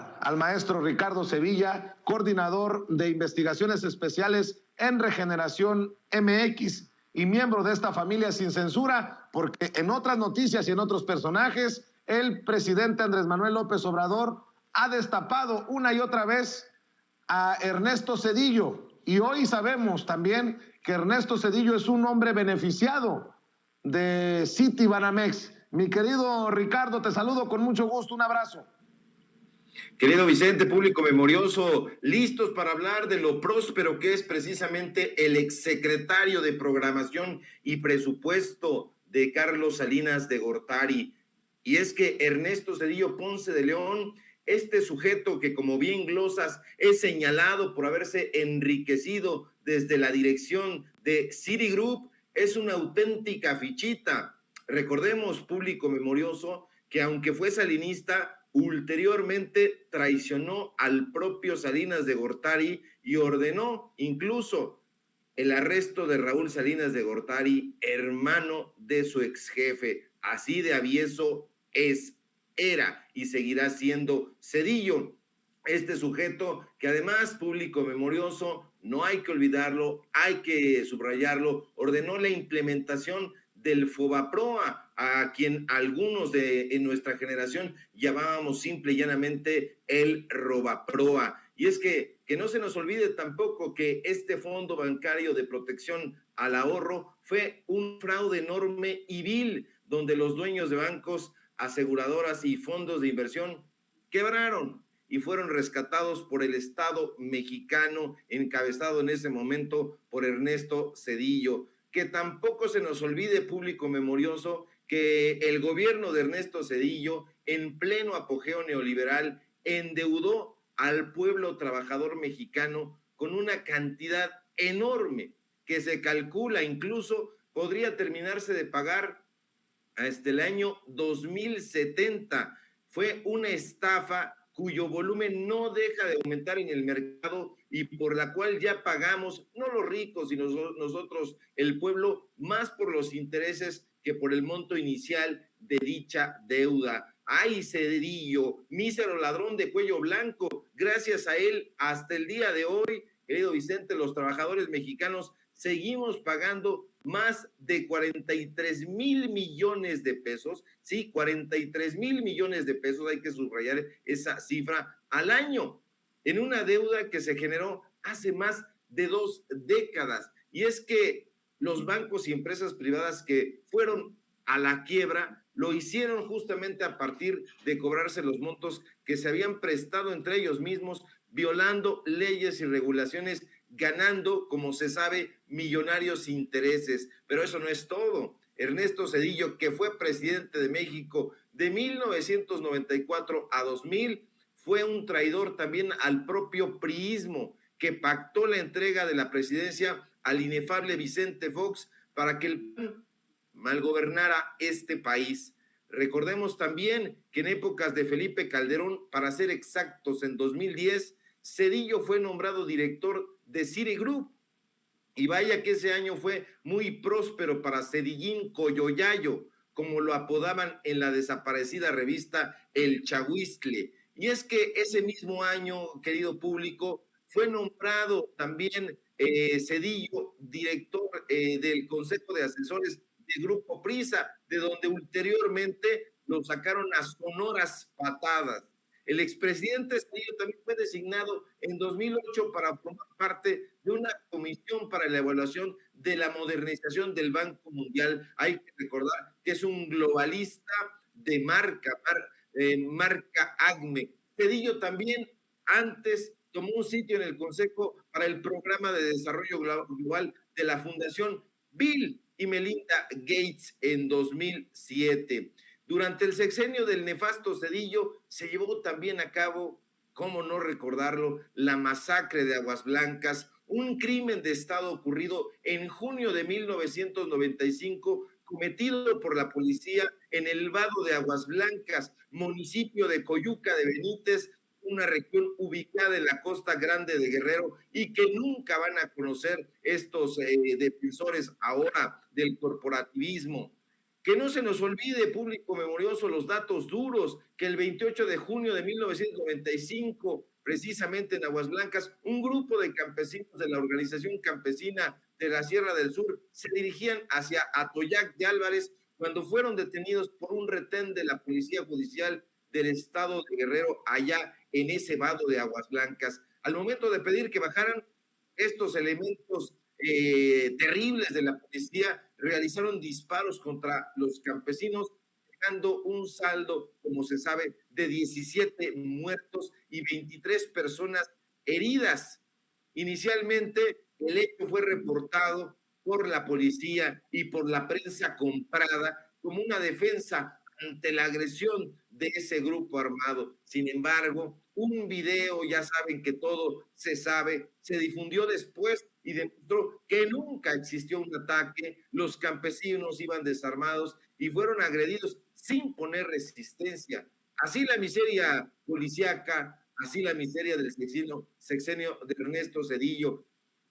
saludar al maestro Ricardo Sevilla, coordinador de investigaciones especiales en Regeneración MX y miembro de esta familia sin censura, porque en otras noticias y en otros personajes, el presidente Andrés Manuel López Obrador ha destapado una y otra vez a Ernesto Zedillo. Y hoy sabemos también que Ernesto Zedillo es un hombre beneficiado de Citibanamex. Mi querido Ricardo, te saludo con mucho gusto, un abrazo. Querido Vicente, público memorioso, listos para hablar de lo próspero que es precisamente el exsecretario de Programación y Presupuesto de Carlos Salinas de Gortari. Y es que Ernesto Zedillo Ponce de León, este sujeto que, como bien glosas, es señalado por haberse enriquecido desde la dirección de Citigroup, es una auténtica fichita. Recordemos, público memorioso, que aunque fue salinista, ulteriormente traicionó al propio Salinas de Gortari y ordenó incluso el arresto de Raúl Salinas de Gortari, hermano de su ex jefe. Así de avieso era y seguirá siendo Zedillo. Este sujeto que además, público memorioso, no hay que olvidarlo, hay que subrayarlo, ordenó la implementación del Fobaproa, a quien algunos en nuestra generación llamábamos simple y llanamente el Robaproa. Y es que no se nos olvide tampoco que este Fondo Bancario de Protección al Ahorro fue un fraude enorme y vil, donde los dueños de bancos, aseguradoras y fondos de inversión quebraron y fueron rescatados por el Estado mexicano, encabezado en ese momento por Ernesto Zedillo. Que tampoco se nos olvide, público memorioso, que el gobierno de Ernesto Zedillo, en pleno apogeo neoliberal, endeudó al pueblo trabajador mexicano con una cantidad enorme que se calcula incluso podría terminarse de pagar hasta el año 2070. Fue una estafa cuyo volumen no deja de aumentar en el mercado y por la cual ya pagamos, no los ricos, sino nosotros, el pueblo, más por los intereses que por el monto inicial de dicha deuda. ¡Ay, Zedillo, mísero ladrón de cuello blanco! Gracias a él, hasta el día de hoy, querido Vicente, los trabajadores mexicanos seguimos pagando más de 43,000 millones de pesos, sí, 43,000 millones de pesos, hay que subrayar esa cifra, al año, en una deuda que se generó hace más de 2 décadas. Y es que los bancos y empresas privadas que fueron a la quiebra lo hicieron justamente a partir de cobrarse los montos que se habían prestado entre ellos mismos, violando leyes y regulaciones, ganando, como se sabe, millonarios intereses. Pero eso no es todo. Ernesto Zedillo, que fue presidente de México de 1994 a 2000, fue un traidor también al propio priismo, que pactó la entrega de la presidencia al inefable Vicente Fox para que el PAN malgobernara este país. Recordemos también que en épocas de Felipe Calderón, para ser exactos, en 2010, Zedillo fue nombrado director de Citigroup. Y vaya que ese año fue muy próspero para Zedillín Coyoyayo, como lo apodaban en la desaparecida revista El Chahuistle. Y es que ese mismo año, querido público, fue nombrado también Zedillo director del Consejo de Asesores de Grupo Prisa, de donde ulteriormente lo sacaron a sonoras patadas. El expresidente Zedillo también fue designado en 2008 para formar parte de una comisión para la evaluación de la modernización del Banco Mundial. Hay que recordar que es un globalista de marca ACME. Zedillo también antes tomó un sitio en el Consejo para el Programa de Desarrollo Global de la Fundación Bill y Melinda Gates en 2007. Durante el sexenio del nefasto Zedillo se llevó también a cabo, cómo no recordarlo, la masacre de Aguas Blancas, un crimen de Estado ocurrido en junio de 1995, cometido por la policía en el vado de Aguas Blancas, municipio de Coyuca de Benítez, una región ubicada en la costa grande de Guerrero y que nunca van a conocer estos defensores ahora del corporativismo. Que no se nos olvide, público memorioso, los datos duros, que el 28 de junio de 1995, precisamente en Aguas Blancas, un grupo de campesinos de la organización campesina de la Sierra del Sur se dirigían hacia Atoyac de Álvarez cuando fueron detenidos por un retén de la Policía Judicial del Estado de Guerrero allá en ese vado de Aguas Blancas. Al momento de pedir que bajaran estos elementos terribles de la policía, realizaron disparos contra los campesinos, dejando un saldo, como se sabe, de 17 muertos y 23 personas heridas. Inicialmente, el hecho fue reportado por la policía y por la prensa comprada como una defensa ante la agresión de ese grupo armado. Sin embargo, un video, ya saben que todo se sabe, se difundió después y demostró que nunca existió un ataque, los campesinos iban desarmados y fueron agredidos sin poner resistencia. Así la miseria policíaca, así la miseria del sexenio de Ernesto Zedillo.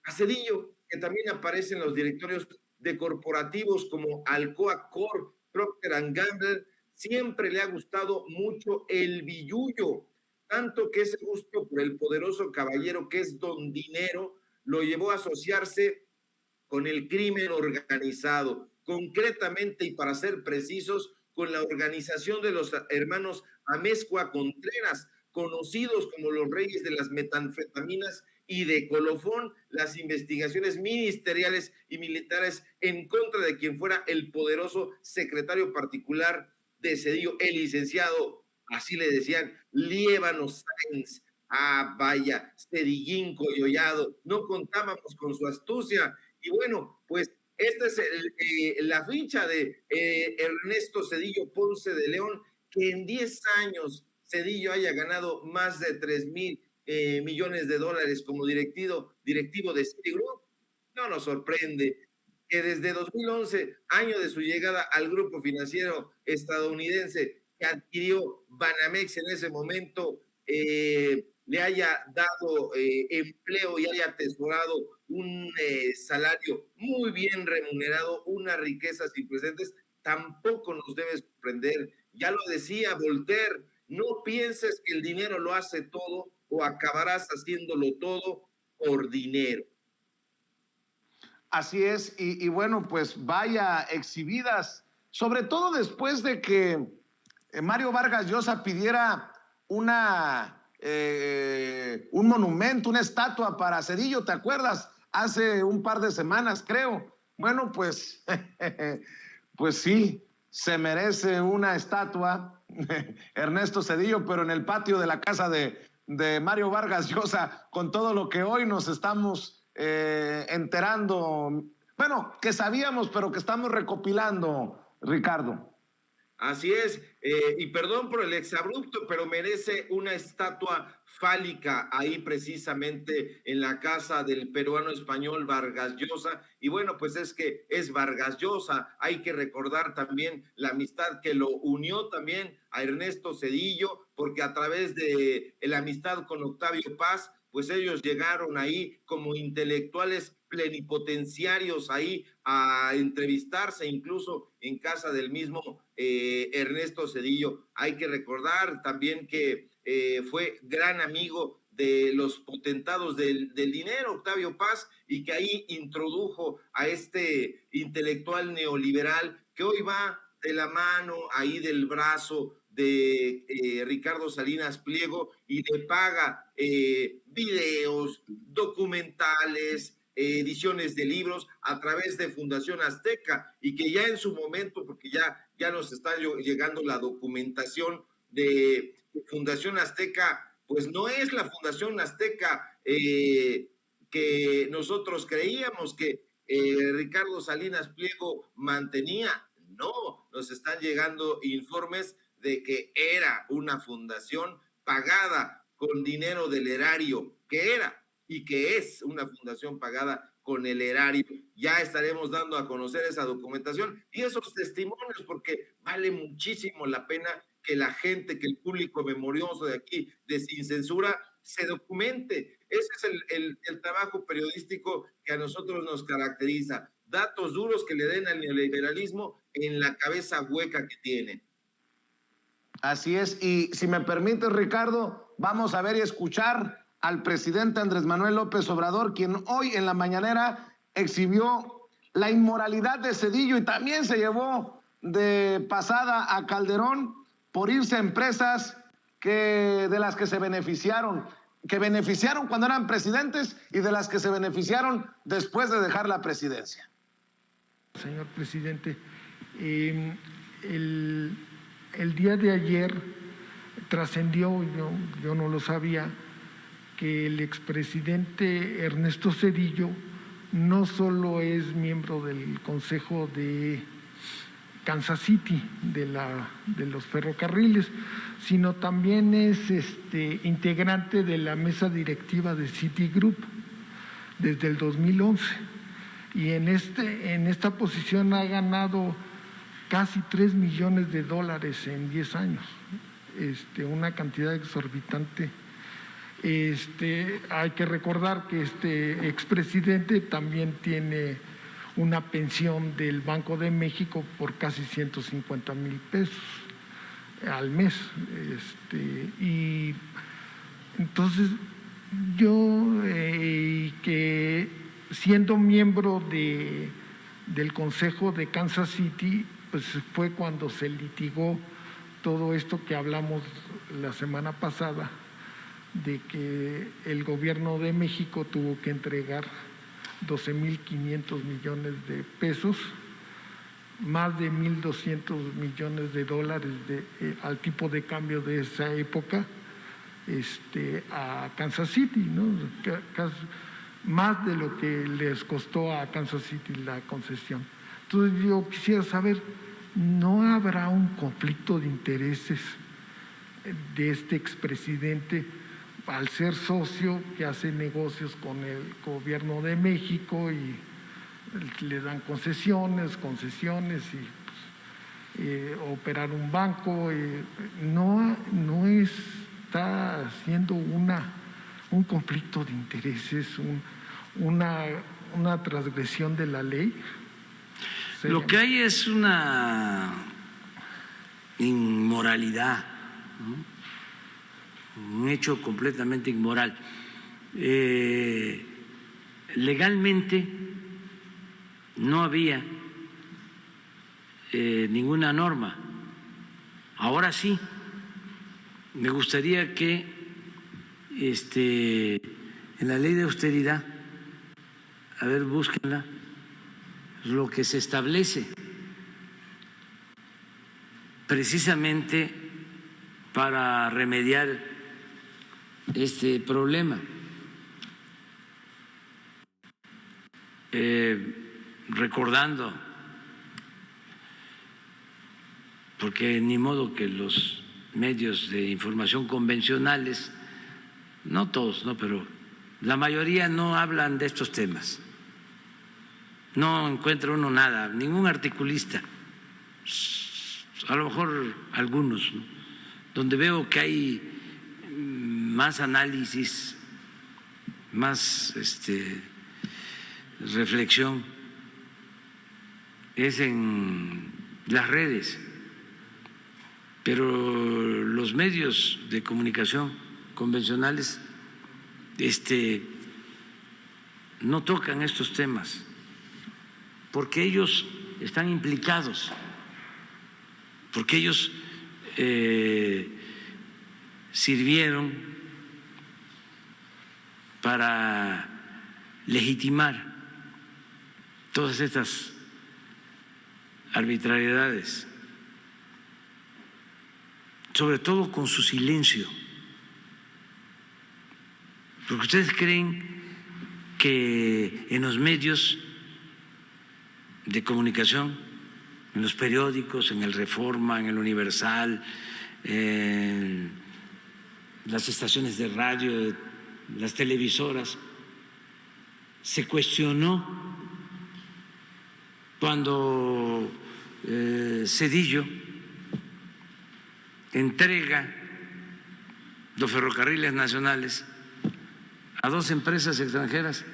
A Zedillo, que también aparece en los directorios de corporativos como Alcoa Corp, Procter & Gamble, siempre le ha gustado mucho el billullo, tanto que ese gusto por el poderoso caballero que es Don Dinero lo llevó a asociarse con el crimen organizado, concretamente y para ser precisos, con la organización de los hermanos Amezcua Contreras, conocidos como los reyes de las metanfetaminas y de colofón, las investigaciones ministeriales y militares en contra de quien fuera el poderoso secretario particular de Zedillo, el licenciado, así le decían, Liévano Sáenz. Ah, vaya, Cedillín Coyollado, no contábamos con su astucia. Y bueno, pues esta es la ficha de Ernesto Zedillo Ponce de León, que en 10 años Zedillo haya ganado más de 3,000 millones de dólares como directivo de Citigroup. No nos sorprende que desde 2011, año de su llegada al grupo financiero estadounidense que adquirió Banamex en ese momento, le haya dado empleo y haya atesorado un salario muy bien remunerado, unas riquezas sin precedentes, tampoco nos debe sorprender. Ya lo decía Voltaire, no pienses que el dinero lo hace todo o acabarás haciéndolo todo por dinero. Así es, y bueno, pues vaya exhibidas, sobre todo después de que Mario Vargas Llosa pidiera un monumento, una estatua para Zedillo, ¿te acuerdas? Hace un par de semanas, creo. Bueno, pues, pues sí, se merece una estatua, Ernesto Zedillo, pero en el patio de la casa de Mario Vargas Llosa, con todo lo que hoy nos estamos enterando, bueno, que sabíamos, pero que estamos recopilando, Ricardo. Así es, y perdón por el exabrupto, pero merece una estatua fálica ahí precisamente en la casa del peruano español Vargas Llosa. Y bueno, pues es que es Vargas Llosa, hay que recordar también la amistad que lo unió también a Ernesto Zedillo, porque a través de la amistad con Octavio Paz, pues ellos llegaron ahí como intelectuales plenipotenciarios ahí a entrevistarse incluso en casa del mismo Ernesto Zedillo. Hay que recordar también que fue gran amigo de los potentados del dinero, Octavio Paz, y que ahí introdujo a este intelectual neoliberal que hoy va de la mano, ahí del brazo de Ricardo Salinas Pliego y le paga videos, documentales, ediciones de libros a través de Fundación Azteca y que ya en su momento, porque ya nos está llegando la documentación de Fundación Azteca, pues no es la Fundación Azteca que nosotros creíamos que Ricardo Salinas Pliego mantenía. No, nos están llegando informes de que era una fundación pagada con dinero del erario, que era y que es una fundación pagada con el erario. Ya estaremos dando a conocer esa documentación y esos testimonios, porque vale muchísimo la pena que la gente, que el público memorioso de aquí, de Sin Censura, se documente. Ese es el trabajo periodístico que a nosotros nos caracteriza. Datos duros que le den al neoliberalismo en la cabeza hueca que tiene. Así es, y si me permite, Ricardo, vamos a ver y escuchar al presidente Andrés Manuel López Obrador, quien hoy en la mañanera exhibió la inmoralidad de Zedillo y también se llevó de pasada a Calderón por irse a empresas de las que se beneficiaron cuando eran presidentes y de las que se beneficiaron después de dejar la presidencia. Señor presidente, el día de ayer trascendió, yo no lo sabía, que el expresidente Ernesto Zedillo no solo es miembro del Consejo de Kansas City de los ferrocarriles, sino también es integrante de la mesa directiva de Citigroup desde el 2011. Y en esta posición ha ganado casi $3 millones en 10 años, una cantidad exorbitante. Hay que recordar que este expresidente también tiene una pensión del Banco de México por casi 150,000 pesos al mes. Y entonces yo, que siendo miembro del Consejo de Kansas City, pues fue cuando se litigó todo esto que hablamos la semana pasada, de que el gobierno de México tuvo que entregar 12,500 millones de pesos, más de 1,200 millones de dólares al tipo de cambio de esa época, a Kansas City, ¿no? Más de lo que les costó a Kansas City la concesión. Entonces yo quisiera saber, ¿no habrá un conflicto de intereses de este expresidente al ser socio que hace negocios con el gobierno de México y le dan concesiones y operar un banco? No está haciendo un conflicto de intereses, una transgresión de la ley. Lo que hay es una inmoralidad, ¿no? Un hecho completamente inmoral. Legalmente no había ninguna norma. Ahora sí, me gustaría que en la ley de austeridad, a ver, búsquenla, lo que se establece precisamente para remediar este problema. Recordando, porque ni modo que los medios de información convencionales, no todos, no, pero la mayoría no hablan de estos temas. No encuentra uno nada, ningún articulista, a lo mejor algunos, ¿no? Donde veo que hay más análisis, más reflexión, es en las redes, pero los medios de comunicación convencionales no tocan estos temas, porque ellos están implicados, porque ellos sirvieron para legitimar todas estas arbitrariedades, sobre todo con su silencio, porque ustedes creen que en los medios de comunicación, en los periódicos, en el Reforma, en el Universal, en las estaciones de radio, las televisoras, se cuestionó cuando Zedillo entrega los ferrocarriles nacionales a 2 empresas extranjeras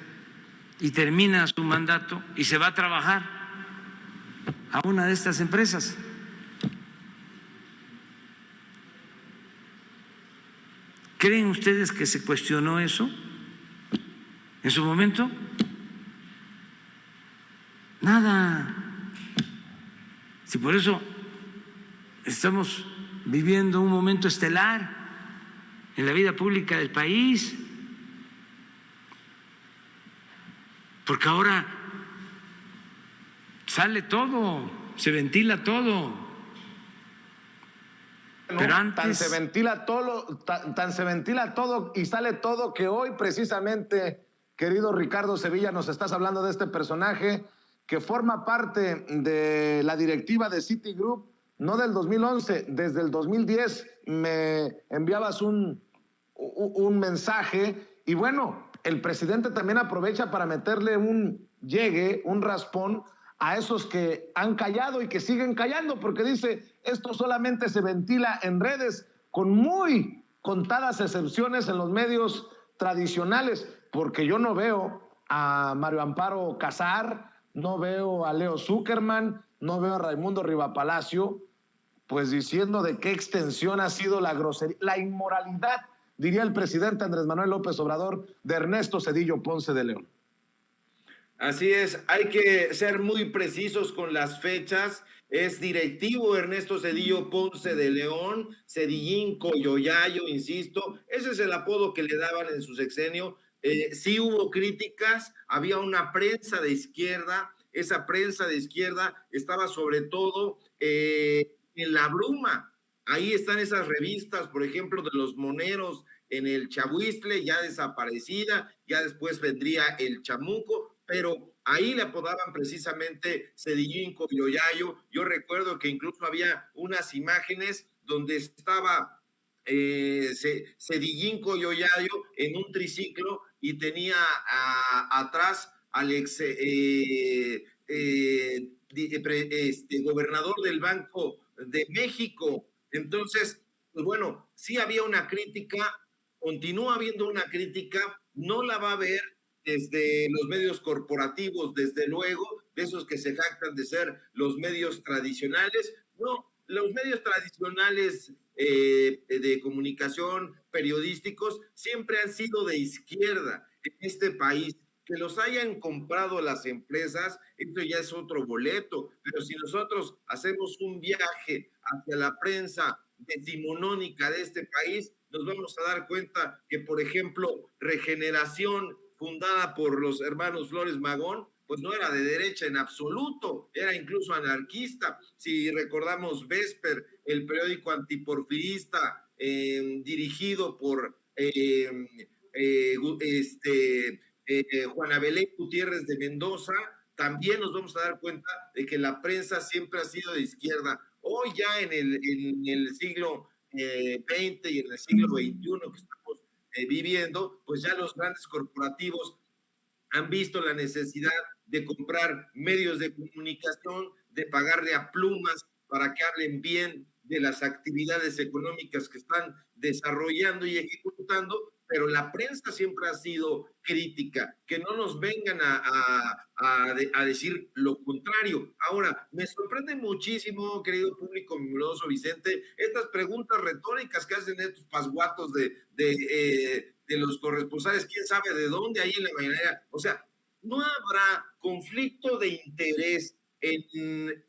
y termina su mandato y se va a trabajar a una de estas empresas. ¿Creen ustedes que se cuestionó eso en su momento? Nada. Si por eso estamos viviendo un momento estelar en la vida pública del país, porque ahora sale todo, se ventila todo. Pero antes, tan se ventila todo y sale todo que hoy precisamente, querido Ricardo Sevilla, nos estás hablando de este personaje que forma parte de la directiva de Citigroup, no del 2011, desde el 2010 me enviabas un mensaje y bueno, el presidente también aprovecha para meterle un llegue, un raspón a esos que han callado y que siguen callando, porque dice, esto solamente se ventila en redes, con muy contadas excepciones en los medios tradicionales, porque yo no veo a Mario Amparo Casar, no veo a Leo Zuckerman, no veo a Raimundo Rivapalacio, pues diciendo de qué extensión ha sido la grosería, la inmoralidad, diría el presidente Andrés Manuel López Obrador, de Ernesto Zedillo Ponce de León. Así es, hay que ser muy precisos con las fechas. Es directivo Ernesto Zedillo Ponce de León, Zedillín Coyoyayo, insisto, ese es el apodo que le daban en su sexenio. Sí hubo críticas, había una prensa de izquierda, esa prensa de izquierda estaba sobre todo en la bruma. Ahí están esas revistas, por ejemplo, de los moneros en el Chahuiztle, ya desaparecida, ya después vendría el Chamuco, pero ahí le apodaban precisamente Zedillín Coyoyayo. Yo recuerdo que incluso había unas imágenes donde estaba Zedillín Coyoyayo en un triciclo y tenía atrás al ex gobernador del Banco de México. Entonces, pues bueno, sí había una crítica, continúa habiendo una crítica, no la va a ver desde los medios corporativos, desde luego, de esos que se jactan de ser los medios tradicionales. No, los medios tradicionales de comunicación, periodísticos, siempre han sido de izquierda en este país. Que los hayan comprado las empresas, esto ya es otro boleto, pero si nosotros hacemos un viaje hacia la prensa decimonónica de este país, nos vamos a dar cuenta que, por ejemplo, Regeneración, fundada por los hermanos Flores Magón, pues no era de derecha en absoluto, era incluso anarquista. Si recordamos Vesper, el periódico antiporfirista dirigido por Juana Belén Gutiérrez de Mendoza, también nos vamos a dar cuenta de que la prensa siempre ha sido de izquierda. Hoy ya en el siglo XX y en el siglo XXI que estamos viviendo, pues ya los grandes corporativos han visto la necesidad de comprar medios de comunicación, de pagarle a plumas para que hablen bien de las actividades económicas que están desarrollando y ejecutando, pero la prensa siempre ha sido crítica, que no nos vengan a decir lo contrario. Ahora, me sorprende muchísimo, querido público numeroso Vicente, estas preguntas retóricas que hacen estos pasguatos de los corresponsales, quién sabe de dónde, ahí en la mañanera. O sea, no habrá conflicto de interés en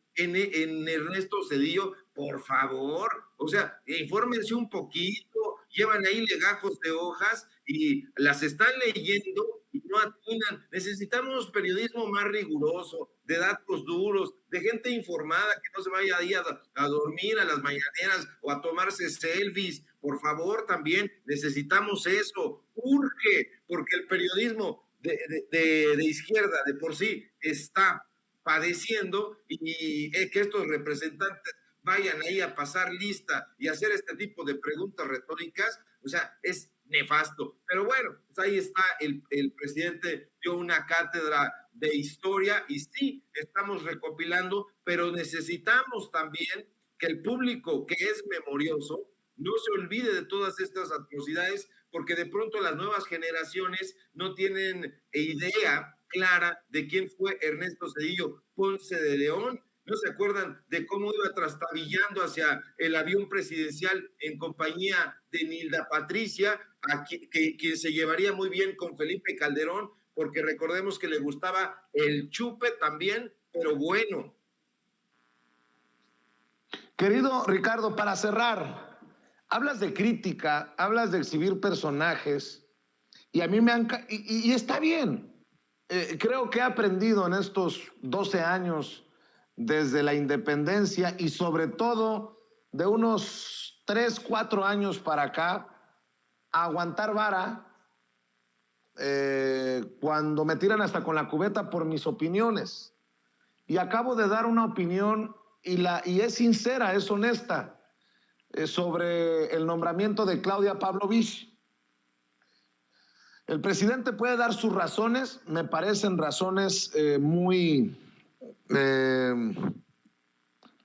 Ernesto Zedillo, por favor. O sea, infórmense un poquito, llevan ahí legajos de hojas y las están leyendo y no atinan. Necesitamos periodismo más riguroso, de datos duros, de gente informada que no se vaya ahí a dormir a las mañaneras o a tomarse selfies. Por favor, también necesitamos eso. Urge, porque el periodismo de izquierda de por sí está padeciendo y que estos representantes vayan ahí a pasar lista y hacer este tipo de preguntas retóricas, o sea, es nefasto. Pero bueno, pues ahí está, el presidente dio una cátedra de historia y sí, estamos recopilando, pero necesitamos también que el público que es memorioso no se olvide de todas estas atrocidades, porque de pronto las nuevas generaciones no tienen idea clara de quién fue Ernesto Zedillo Ponce de León. ¿No se acuerdan de cómo iba trastabillando hacia el avión presidencial en compañía de Nilda Patricia, quien se llevaría muy bien con Felipe Calderón, porque recordemos que le gustaba el chupe también, pero bueno? Querido Ricardo, para cerrar, hablas de crítica, hablas de exhibir personajes, y a mí me han... Y está bien. Creo que he aprendido en estos 12 años desde la independencia y sobre todo de unos 3, 4 años para acá, a aguantar vara cuando me tiran hasta con la cubeta por mis opiniones. Y acabo de dar una opinión y es sincera, es honesta, sobre el nombramiento de Claudia Pavlovich. El presidente puede dar sus razones, me parecen razones muy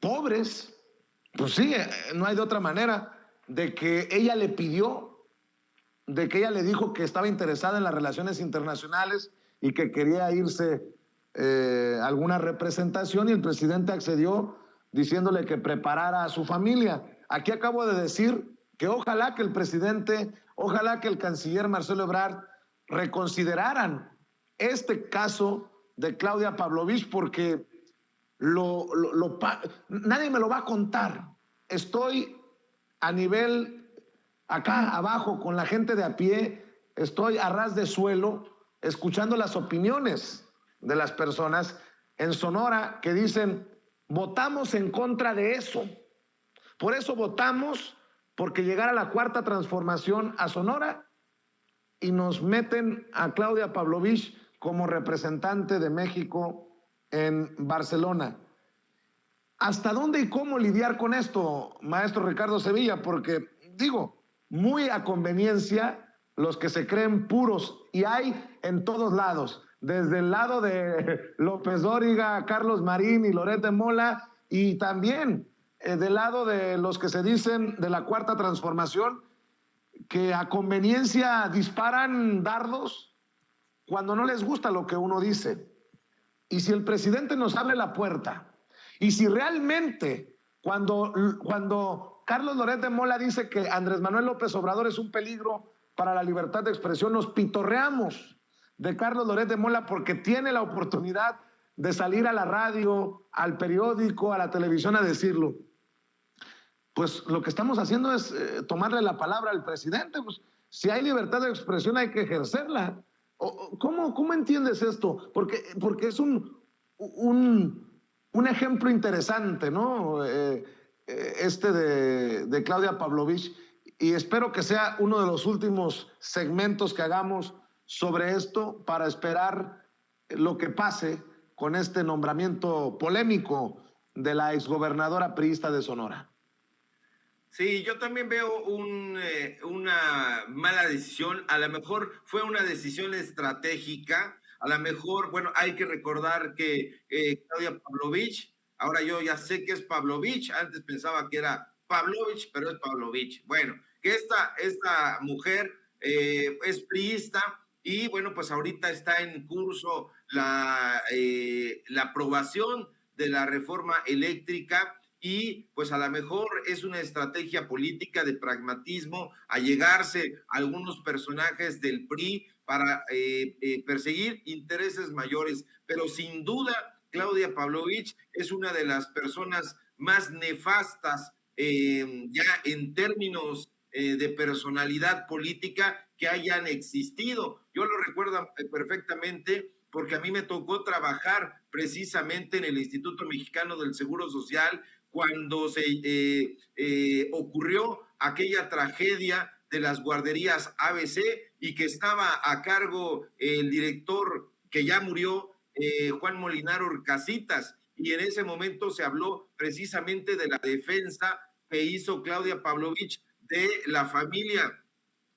pobres, pues sí, no hay de otra manera, de que ella le pidió, de que ella le dijo que estaba interesada en las relaciones internacionales y que quería irse a alguna representación, y el presidente accedió diciéndole que preparara a su familia. Aquí acabo de decir que ojalá que el presidente, ojalá que el canciller Marcelo Ebrard reconsideraran este caso de Claudia Pavlovich, porque nadie me lo va a contar. Estoy a nivel acá abajo con la gente de a pie, estoy a ras de suelo escuchando las opiniones de las personas en Sonora que dicen: votamos en contra de eso, por eso votamos porque llegara la cuarta transformación a Sonora y nos meten a Claudia Pavlovich como representante de México en Barcelona. ¿Hasta dónde y cómo lidiar con esto, maestro Ricardo Sevilla? Porque, digo, muy a conveniencia los que se creen puros, y hay en todos lados, desde el lado de López Dóriga, Carlos Marín y Loret de Mola, y también del lado de los que se dicen de la cuarta transformación, que a conveniencia disparan dardos cuando no les gusta lo que uno dice. Y si el presidente nos abre la puerta, y si realmente cuando Carlos Loret de Mola dice que Andrés Manuel López Obrador es un peligro para la libertad de expresión, nos pitorreamos de Carlos Loret de Mola porque tiene la oportunidad de salir a la radio, al periódico, a la televisión a decirlo. Pues lo que estamos haciendo es tomarle la palabra al presidente. Pues, si hay libertad de expresión hay que ejercerla. ¿Cómo entiendes esto? Porque es un ejemplo interesante, ¿no? De Claudia Pavlovich, y espero que sea uno de los últimos segmentos que hagamos sobre esto para esperar lo que pase con este nombramiento polémico de la exgobernadora priista de Sonora. Sí, yo también veo una mala decisión. A lo mejor fue una decisión estratégica. A lo mejor, bueno, hay que recordar que Claudia Pavlovich, ahora yo ya sé que es Pavlovich, antes pensaba que era Pavlovich, pero es Pavlovich. Bueno, que esta mujer es priista y bueno, pues ahorita está en curso la aprobación de la reforma eléctrica. Y pues a lo mejor es una estrategia política de pragmatismo allegarse a algunos personajes del PRI para perseguir intereses mayores, pero sin duda Claudia Pavlovich es una de las personas más nefastas ya en términos de personalidad política que hayan existido. Yo lo recuerdo perfectamente porque a mí me tocó trabajar precisamente en el Instituto Mexicano del Seguro Social cuando se ocurrió aquella tragedia de las guarderías ABC y que estaba a cargo el director que ya murió, Juan Molinar Orcasitas, y en ese momento se habló precisamente de la defensa que hizo Claudia Pavlovich de la familia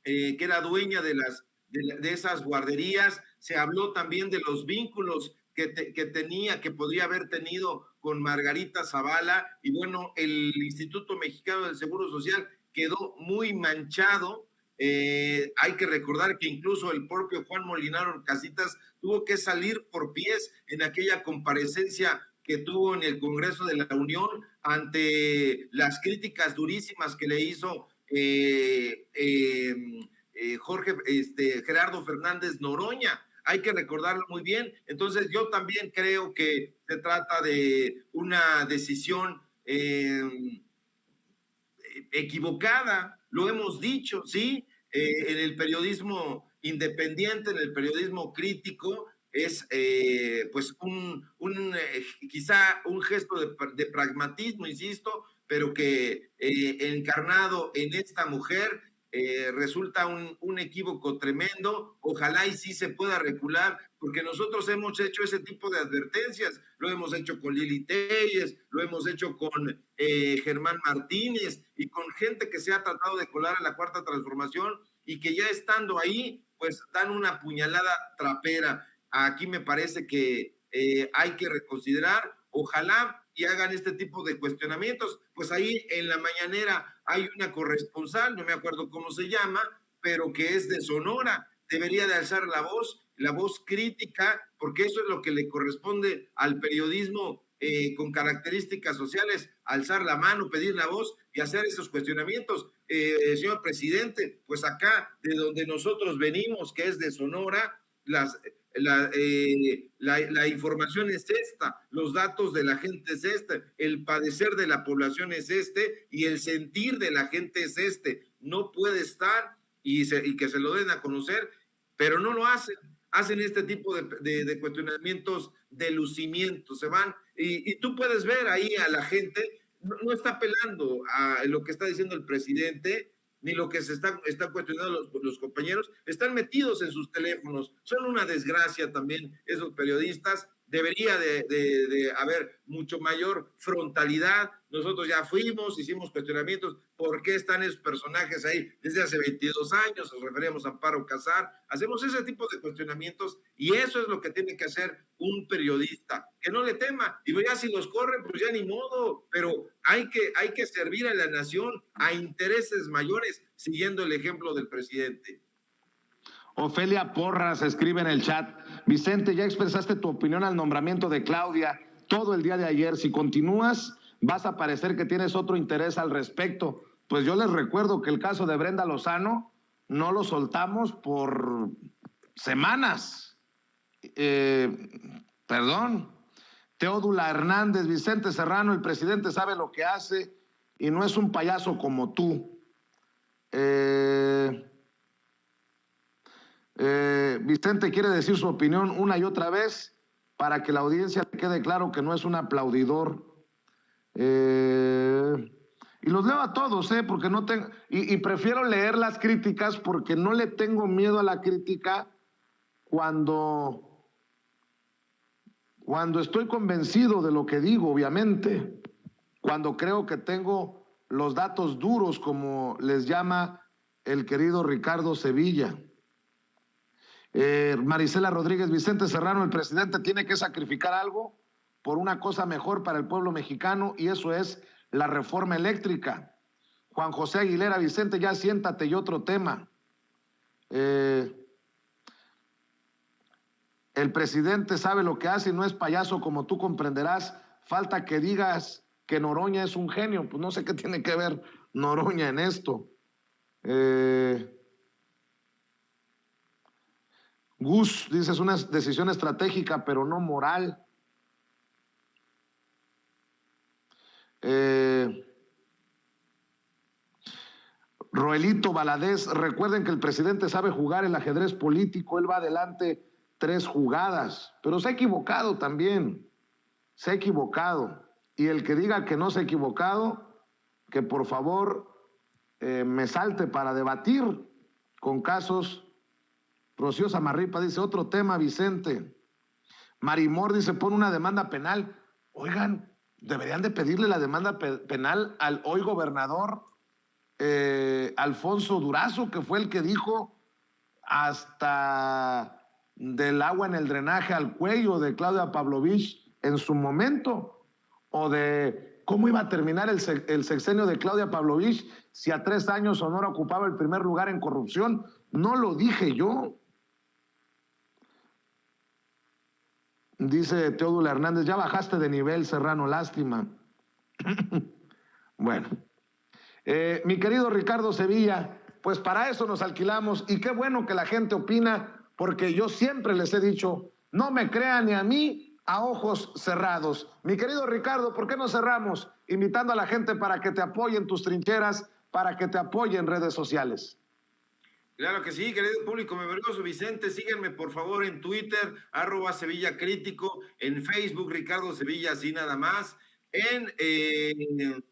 que era dueña de esas guarderías. Se habló también de los vínculos que podría haber tenido con Margarita Zavala, y bueno, el Instituto Mexicano del Seguro Social quedó muy manchado. Hay que recordar que incluso el propio Juan Molinar Orcasitas tuvo que salir por pies en aquella comparecencia que tuvo en el Congreso de la Unión ante las críticas durísimas que le hizo Gerardo Fernández Noroña. Hay que recordarlo muy bien. Entonces yo también creo que se trata de una decisión equivocada, lo hemos dicho, ¿sí? En el periodismo independiente, en el periodismo crítico, es pues quizá un gesto de pragmatismo, insisto, pero que encarnado en esta mujer resulta un equívoco tremendo. Ojalá y sí se pueda recular, porque nosotros hemos hecho ese tipo de advertencias, lo hemos hecho con Lili Telles, lo hemos hecho con Germán Martínez y con gente que se ha tratado de colar a la Cuarta Transformación y que ya estando ahí, pues dan una puñalada trapera. Aquí me parece que hay que reconsiderar, ojalá y hagan este tipo de cuestionamientos. Pues ahí en la mañanera hay una corresponsal, no me acuerdo cómo se llama, pero que es de Sonora, debería de alzar la voz crítica, porque eso es lo que le corresponde al periodismo con características sociales, alzar la mano, pedir la voz y hacer esos cuestionamientos. Señor presidente, pues acá de donde nosotros venimos, que es de Sonora, la información es esta, los datos de la gente es este, el padecer de la población es este y el sentir de la gente es este. No puede estar y que se lo den a conocer, pero no lo hacen este tipo de cuestionamientos de lucimiento, se van y tú puedes ver ahí a la gente, no está apelando a lo que está diciendo el presidente, ni lo que se está cuestionando los compañeros, están metidos en sus teléfonos, son una desgracia también esos periodistas, debería de haber mucho mayor frontalidad. Nosotros ya fuimos, hicimos cuestionamientos, ¿por qué están esos personajes ahí desde hace 22 años? Nos referíamos a Amparo Casar, hacemos ese tipo de cuestionamientos y eso es lo que tiene que hacer un periodista, que no le tema, y ya si los corren, pues ya ni modo, pero hay que servir a la nación, a intereses mayores, siguiendo el ejemplo del presidente. Ofelia Porras escribe en el chat: Vicente, ya expresaste tu opinión al nombramiento de Claudia todo el día de ayer. Si continúas, vas a parecer que tienes otro interés al respecto. Pues yo les recuerdo que el caso de Brenda Lozano no lo soltamos por semanas. Perdón. Teódula Hernández: Vicente Serrano, el presidente sabe lo que hace y no es un payaso como tú. Vicente quiere decir su opinión una y otra vez para que la audiencia le quede claro que no es un aplaudidor. Y los leo a todos, porque no tengo, y prefiero leer las críticas porque no le tengo miedo a la crítica cuando estoy convencido de lo que digo, obviamente, cuando creo que tengo los datos duros, como les llama el querido Ricardo Sevilla. Marisela Rodríguez: Vicente Serrano, el presidente tiene que sacrificar algo por una cosa mejor para el pueblo mexicano y eso es la reforma eléctrica. Juan José Aguilera: Vicente, ya siéntate, y otro tema. El presidente sabe lo que hace y no es payaso como tú comprenderás. Falta que digas que Noroña es un genio. Pues no sé qué tiene que ver Noroña en esto. Gus dice: es una decisión estratégica, pero no moral. Roelito Valadez: recuerden que el presidente sabe jugar el ajedrez político, él va adelante 3 jugadas, pero se ha equivocado también, se ha equivocado. Y el que diga que no se ha equivocado, que por favor me salte para debatir con casos. Rocío Samarripa dice: otro tema, Vicente. Marimor dice: pon una demanda penal. Oigan, deberían de pedirle la demanda penal al hoy gobernador Alfonso Durazo, que fue el que dijo hasta del agua en el drenaje al cuello de Claudia Pavlovich en su momento, o de cómo iba a terminar el sexenio de Claudia Pavlovich si a 3 años Sonora ocupaba el primer lugar en corrupción. No lo dije yo. Dice Teodulo Hernández, ya bajaste de nivel, Serrano, lástima. Bueno, mi querido Ricardo Sevilla, pues para eso nos alquilamos y qué bueno que la gente opina, porque yo siempre les he dicho, no me crean ni a mí a ojos cerrados. Mi querido Ricardo, ¿por qué no cerramos invitando a la gente para que te apoye en tus trincheras, para que te apoye en redes sociales? Claro que sí, querido público memorioso. Vicente, síganme por favor en Twitter, @Sevilla Crítico, en Facebook, Ricardo Sevilla, así nada más. En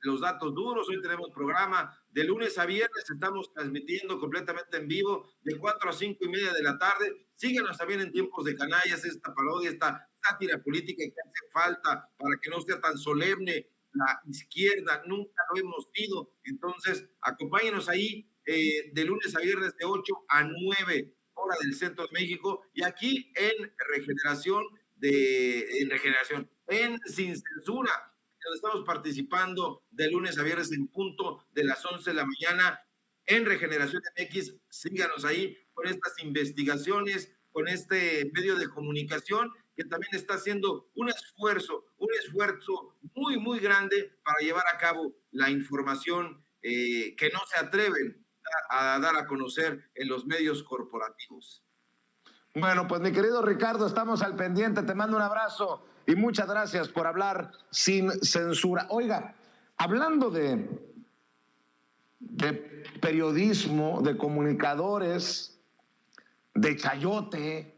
Los Datos Duros, hoy tenemos programa de lunes a viernes, estamos transmitiendo completamente en vivo de 4 a 5 y media de la tarde. Síganos también en Tiempos de Canallas, esta parodia, esta sátira política que hace falta para que no sea tan solemne la izquierda, nunca lo hemos sido. Entonces, acompáñenos ahí de lunes a viernes de 8 a 9 hora del centro de México, y aquí en en Sin Censura, donde estamos participando de lunes a viernes en punto de las 11 de la mañana en Regeneración MX. Síganos ahí con estas investigaciones, con este medio de comunicación que también está haciendo un esfuerzo muy, muy grande para llevar a cabo la información que no se atreven a dar a conocer en los medios corporativos. Bueno, pues mi querido Ricardo, estamos al pendiente, te mando un abrazo y muchas gracias por hablar sin censura. Oiga, hablando de periodismo, de comunicadores, de chayote,